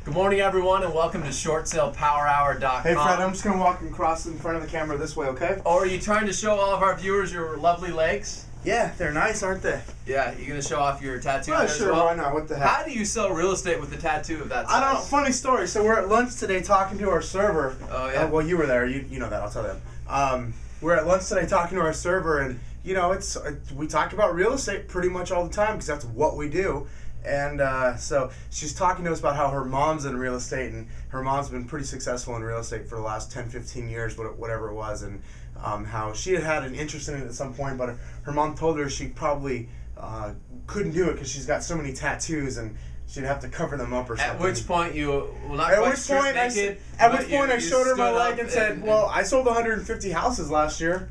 Good morning, everyone, and welcome to ShortSalePowerHour.com. Hey, Fred, I'm just going to walk across in front of the camera this way, okay? Oh, are you trying to show all of our viewers your lovely legs? Yeah, they're nice, aren't they? Yeah, you going to show off your tattoo? Oh, sure, why not? What the heck? How do you sell real estate with a tattoo of that size? I don't know. Funny story. So we're at lunch today talking to our server. Oh, yeah? Well, you were there. You know that. I'll tell them. We're at lunch today talking to our server, and, you know, we talk about real estate pretty much all the time because that's what we do. And so she's talking to us about how her mom's in real estate, and her mom's been pretty successful in real estate for the last 10, 15 years, whatever it was, and how she had an interest in it at some point, but her mom told her she probably couldn't do it because she's got so many tattoos and she'd have to cover them up or something. At which point I showed her my leg and said, well, I sold 150 houses last year.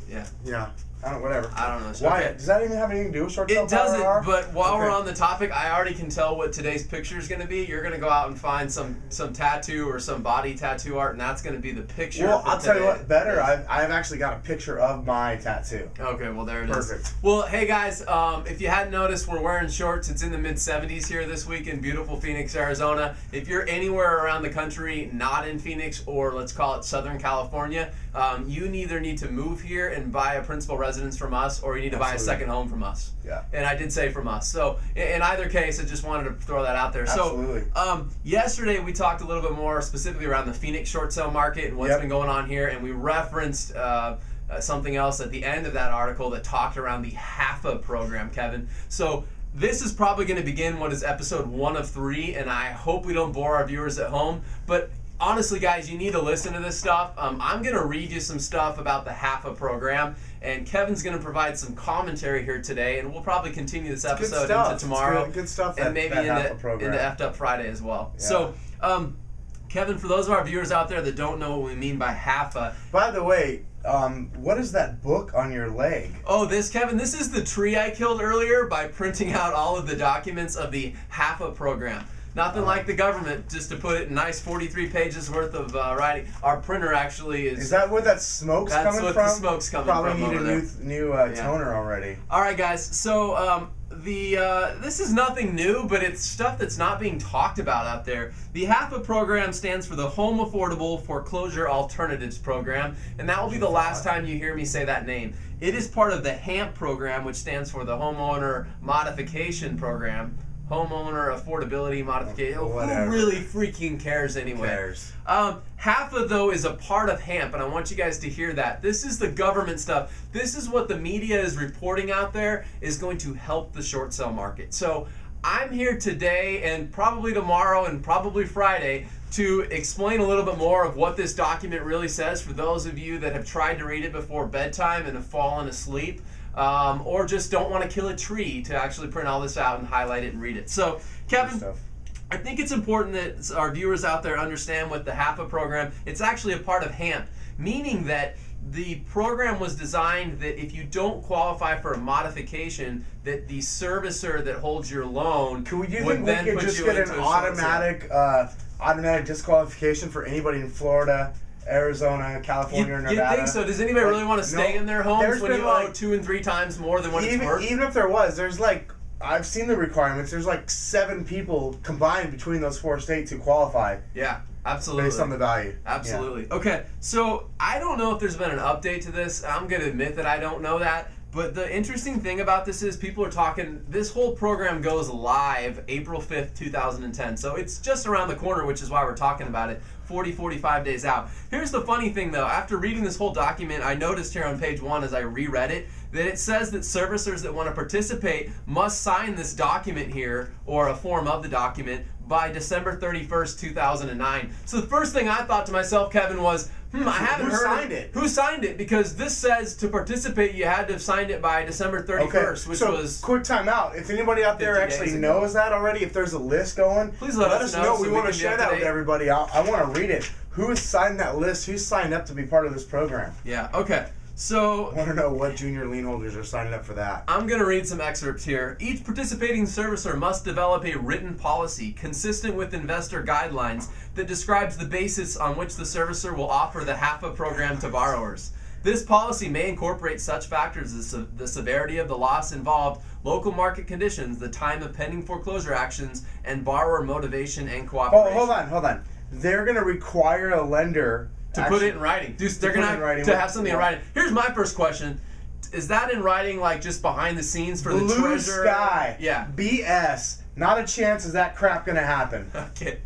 Yeah. Yeah. Whatever. I don't know. Why? Okay. Does that even have anything to do with short sale? It doesn't, but while we're on the topic, I already can tell what today's picture is going to be. You're going to go out and find some tattoo or some body tattoo art, and that's going to be the picture. Well, I'll tell you what, better. I've actually got a picture of my tattoo. Okay, well, there it is. Perfect. Well, hey, guys, if you hadn't noticed, we're wearing shorts. It's in the mid-70s here this week in beautiful Phoenix, Arizona. If you're anywhere around the country, not in Phoenix or let's call it Southern California, you either need to move here and buy a principal residence from us, or you need to buy a second home from us. Yeah. And I did say from us. So in either case, I just wanted to throw that out there. Absolutely. So yesterday we talked a little bit more specifically around the Phoenix short sale market and what's been going on here, and we referenced something else at the end of that article that talked around the HAFA program, Kevin. So this is probably going to begin what is episode 1 of 3, and I hope we don't bore our viewers at home, but honestly, guys, you need to listen to this stuff. I'm going to read you some stuff about the HAFA program, and Kevin's going to provide some commentary here today, and we'll probably continue this episode into tomorrow. Good stuff. And maybe into Effed Up Friday as well. Yeah. So, Kevin, for those of our viewers out there that don't know what we mean by HAFA. By the way, what is that book on your leg? Oh, Kevin, this is the tree I killed earlier by printing out all of the documents of the HAFA program. Nothing like the government, just to put it in nice 43 pages worth of writing. Our printer actually is... Is that where that smoke's coming from? That's what the smoke's coming from. Probably need a new toner already. All right, guys. So this is nothing new, but it's stuff that's not being talked about out there. The HAFA program stands for the Home Affordable Foreclosure Alternatives Program, and that will be the last time you hear me say that name. It is part of the HAMP program, which stands for the Homeowner Modification Program. Homeowner Affordability Modification. Who really freaking cares anyway? Who cares? HAFA, though, is a part of HAMP, and I want you guys to hear that. This is the government stuff. This is what the media is reporting out there is going to help the short sale market. So I'm here today and probably tomorrow and probably Friday to explain a little bit more of what this document really says for those of you that have tried to read it before bedtime and have fallen asleep. Or just don't want to kill a tree to actually print all this out and highlight it and read it. So, Kevin, I think it's important that our viewers out there understand what the HAFA program, it's actually a part of HAMP, meaning that the program was designed that if you don't qualify for a modification, that the servicer that holds your loan would then put you into an automatic disqualification for anybody in Florida, Arizona, California, or Nevada. You think so? Does anybody really want to stay in their homes when you owe 2 and 3 times more than what it's worth? Even if there was, there's I've seen the requirements. There's 7 people combined between those 4 states who qualify. Yeah, absolutely. Based on the value. Absolutely. Yeah. Okay, so I don't know if there's been an update to this. I'm going to admit that I don't know that. But the interesting thing about this is people are talking, this whole program goes live April 5th, 2010. So it's just around the corner, which is why we're talking about it, 45 days out. Here's the funny thing though, after reading this whole document, I noticed here on page 1 as I reread it, that it says that servicers that want to participate must sign this document here, or a form of the document, by December 31st, 2009. So the first thing I thought to myself, Kevin, was, I haven't heard signed it. Who signed it? Because this says to participate, you had to have signed it by December 31st, which was... quick time out. If anybody out there actually knows that already, if there's a list going, please let us know. We want to share that with everybody. I want to read it. Who has signed that list? Who's signed up to be part of this program? Yeah, okay. So I want to know what junior lien holders are signing up for that. I'm going to read some excerpts here. Each participating servicer must develop a written policy consistent with investor guidelines that describes the basis on which the servicer will offer the HAFA program to borrowers. This policy may incorporate such factors as the severity of the loss involved local market conditions, the time of pending foreclosure actions, and borrower motivation and cooperation. Hold on. They're going to require a lender to put it in writing. They're going to have something in writing. Here's my first question. Is that in writing, like just behind the scenes for the treasurer? Blue sky. Yeah. BS. Not a chance is that crap going to happen. Okay.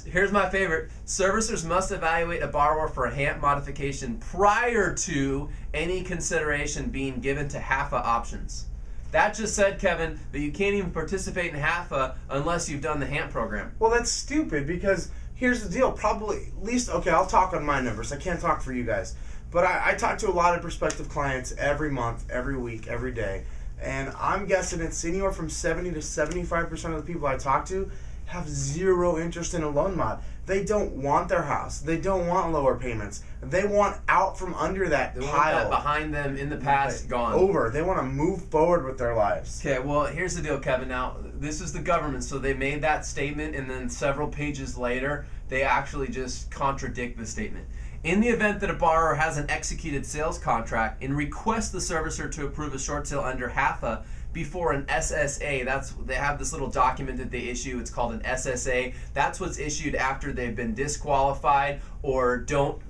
Here's my favorite. Servicers must evaluate a borrower for a HAMP modification prior to any consideration being given to HAFA options. That just said, Kevin, that you can't even participate in HAFA unless you've done the HAMP program. Well, that's stupid because here's the deal. Probably, at least, okay, I'll talk on my numbers. I can't talk for you guys. But I talk to a lot of prospective clients every month, every week, every day. And I'm guessing it's anywhere from 70 to 75% of the people I talk to have zero interest in a loan mod. They don't want their house. They don't want lower payments. They want out from under that They pile. want that behind them in the past gone. Over. They want to move forward with their lives. Okay, well, here's the deal, Kevin. Now, this is the government, so they made that statement, and then several pages later, they actually just contradict the statement. In the event that a borrower has an executed sales contract and requests the servicer to approve a short sale under HAFA before an SSA, they have this little document that they issue, it's called an SSA. That's what's issued after they've been disqualified or don't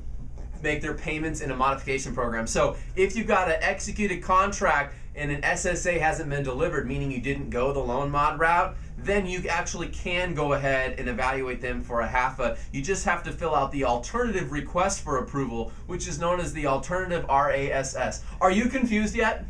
make their payments in a modification program. So if you've got an executed contract and an SSA hasn't been delivered, meaning you didn't go the loan mod route, then you actually can go ahead and evaluate them for a HAFA. You just have to fill out the alternative request for approval, which is known as the alternative RASS. Are you confused yet?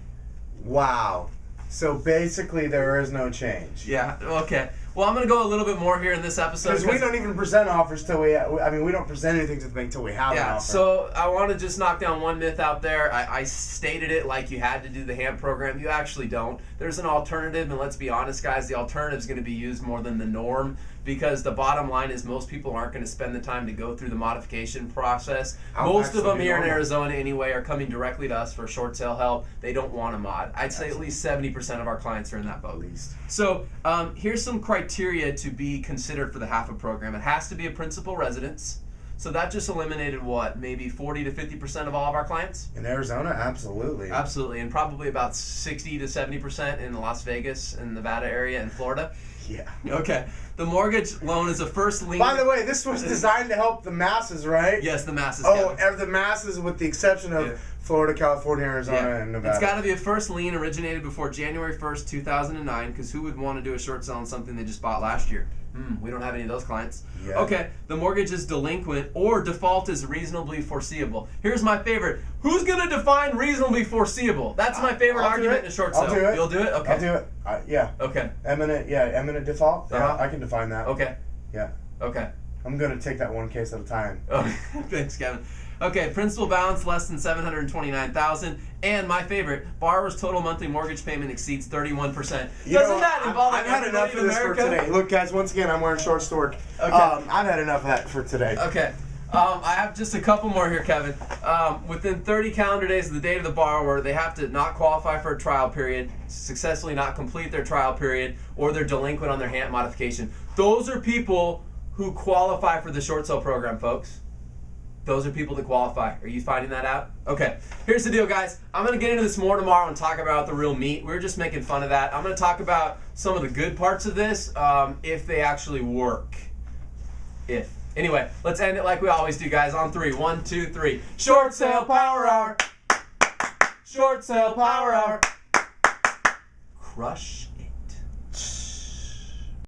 Wow. So basically there is no change. Yeah, okay. Well, I'm going to go a little bit more here in this episode. Because we don't even present offers till we don't present anything to the bank till we have an offer. So I want to just knock down one myth out there. I stated it like you had to do the HAMP program. You actually don't. There's an alternative, and let's be honest, guys, the alternative is going to be used more than the norm because the bottom line is most people aren't going to spend the time to go through the modification process. Most of them here in Arizona anyway are coming directly to us for short sale help. They don't want a mod. I'd say at least 70% of our clients are in that boat. At least. So here's some criteria to be considered for the HAFA program. It has to be a principal residence. So that just eliminated what, maybe 40 to 50% of all of our clients? In Arizona, absolutely. Absolutely, and probably about 60 to 70% in the Las Vegas and Nevada area and Florida. Yeah. Okay. The mortgage loan is a first lien. By the way, this was designed to help the masses, right? Yes, the masses. Oh, the masses with the exception of Florida, California, Arizona, and Nevada. It's got to be a first lien originated before January 1st, 2009, because who would want to do a short sale on something they just bought last year? We don't have any of those clients. Yeah. Okay, the mortgage is delinquent or default is reasonably foreseeable. Here's my favorite. Who's going to define reasonably foreseeable? That's my favorite argument in a short sale. I'll do it. You'll do it? Okay. I'll do it. Yeah. Okay. Eminent default? Yeah, I can define that. Okay. Yeah. Okay. I'm going to take that one case at a time. Oh, thanks, Kevin. Okay, principal balance less than $729,000, and my favorite, borrower's total monthly mortgage payment exceeds 31%. Doesn't that involve? I've had enough of this for today. Look, guys, once again, I'm wearing short stork. Okay. I've had enough of that for today. Okay. I have just a couple more here, Kevin. Within 30 calendar days of the date of the borrower, they have to not qualify for a trial period, successfully not complete their trial period, or they're delinquent on their HAMP modification. Those are people who qualify for the short sale program, folks. Those are people that qualify. Are you finding that out? Okay. Here's the deal, guys. I'm going to get into this more tomorrow and talk about the real meat. We're just making fun of that. I'm going to talk about some of the good parts of this if they actually work. Anyway, let's end it like we always do, guys. On 3. 1, 2, 3. Short sale power hour. Short sale power hour. Crush